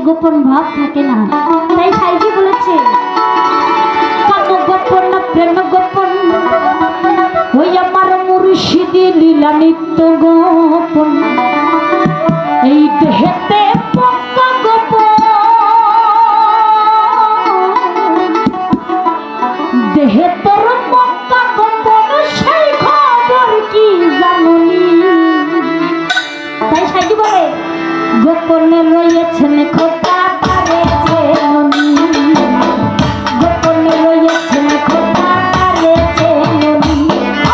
গোপন ভাব থাকে না। তাই সাইজি বলেছে কাম গোপন প্রেম গোপন ওই আমার মুর্শিদি লীলা নিত্য গোপন এই দেহেতে পক্কা গোপন দেহে তোর পক্কা গোপন সেই খবর কি জানুনি। তাই সাইজি বলে গোপনে রয়েছেন খোকা তারে চেননি গোপনে রয়েছেন খোকা তারে চেননি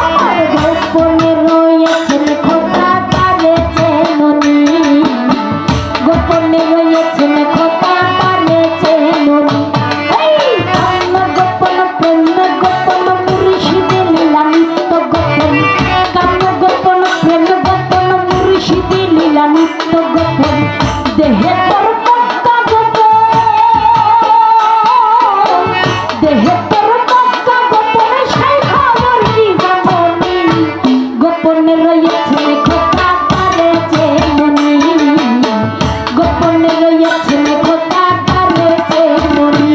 আমার গোপনে রয়েছেন খোকা তারে চেননি গোপনে রয়েছেন খোকা তারে চেননি এই আমার গোপন প্রেম গোপন মুর্শিদি লীলা নিত্য গোপন কাম গোপন প্রেম গোপন মুর্শিদি লীলা নিত্য গোপন দেহে তোর পক্কা গোপন দেহে তোর পক্কা গোপন সেই খবর কি জানি গোপনে রয়েছে খোকা তারে চেননি গোপনে রয়েছে খোকা তারে চেননি।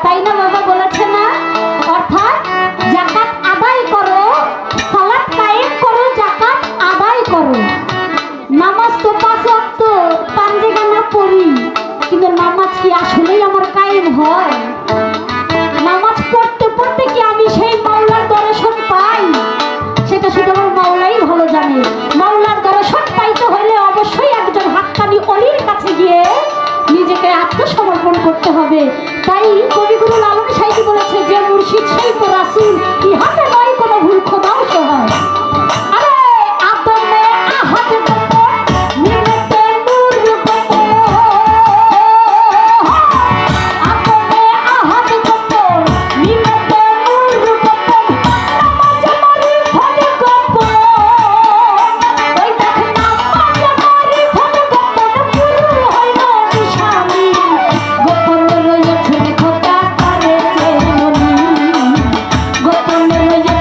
তাই না বাবা বলেছে না? অর্থাৎ যাকাত আদায় করো, সালাত কায়েম করো, যাকাত আদায় করো। নামাজ তো 5 ওয়াক্ত পাঞ্জেগানা পড়ি, কিন্তু নামাজ কি আসলেই আমার কায়েম হয়? নামাজ পড়তে পড়তে কি আমি সেই মাওলার দর্শন পাই? সেটা শুধু আমার মাওলাই ভালো জানে। মাওলার দর্শন পাইতে হলে অবশ্যই একজন হাক্কানি ওলির কাছে গিয়ে নিজেকে আত্মসমর্পণ করতে হবে। তাই কবিগুরু লালন সাইজি বলেছে যে মুর্শিদ সেই তো রাসূল ইহাতে নয় কোনো ভুল খোদাও সহায়। আরে আদমে আহাদ গোপন মিলতে নূর গোপন আদমে আহাদ গোপন মিলতে নূর গোপন নামাজ মারি ফল গোপন ওই দেখ নামাজ মারি ফল গোপন পুরো হইল নিশানি গোপন রয়েছে খোকা তারে চেননি গোপন রয়েছে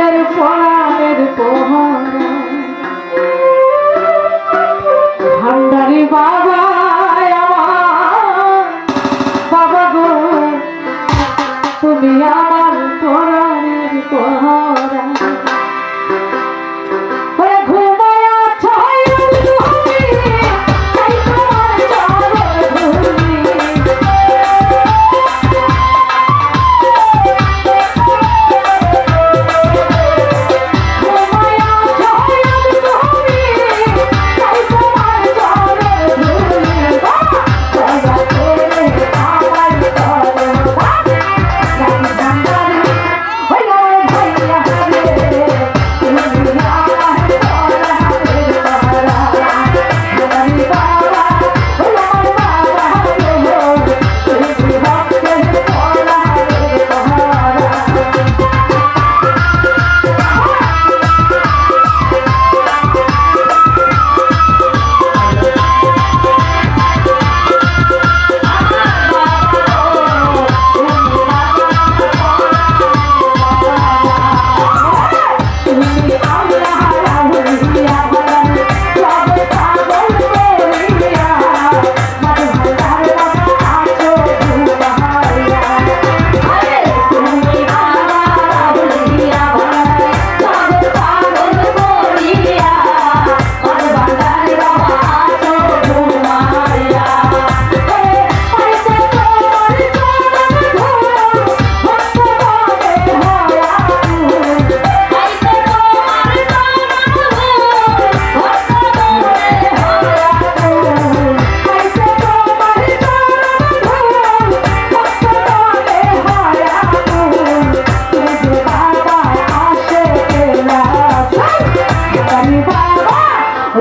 আমাদের পরাণের পহরা ভান্ডারি বাবা আমার বাবা গো তুমি আমার পরাণের পহরা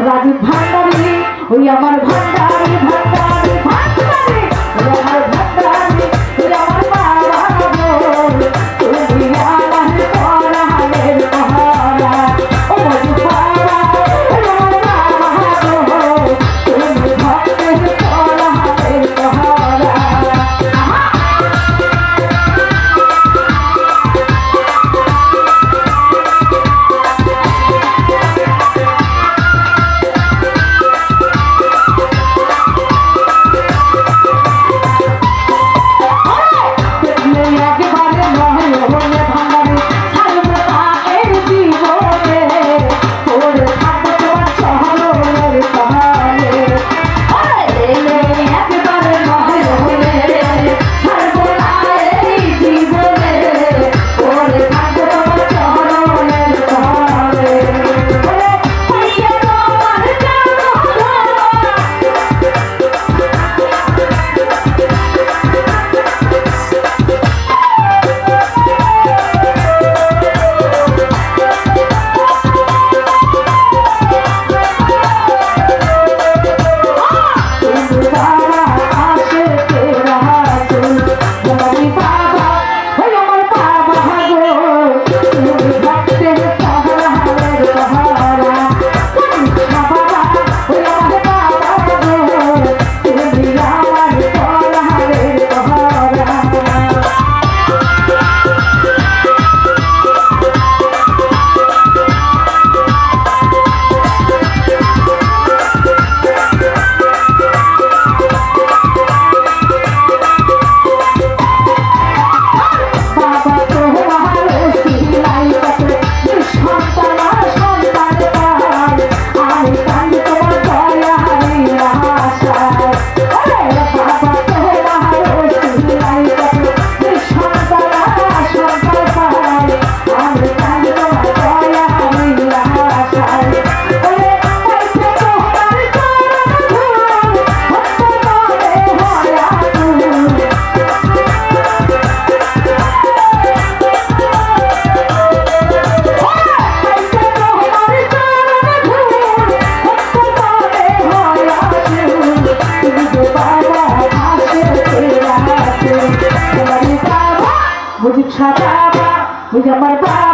রাজীব ভান্ডারি ওই আমার ভান্ডারি ভান্ডারি ভান্ডারি ওই আমার ভান্ডারি ওই আমার বাবা গো তুমি আমার পরাণের পহরা ও বাবা ওই আমার বাবা গো তুমি ভক্তের পরাণের পহরা Muzik Sababa, Muzik Sababa.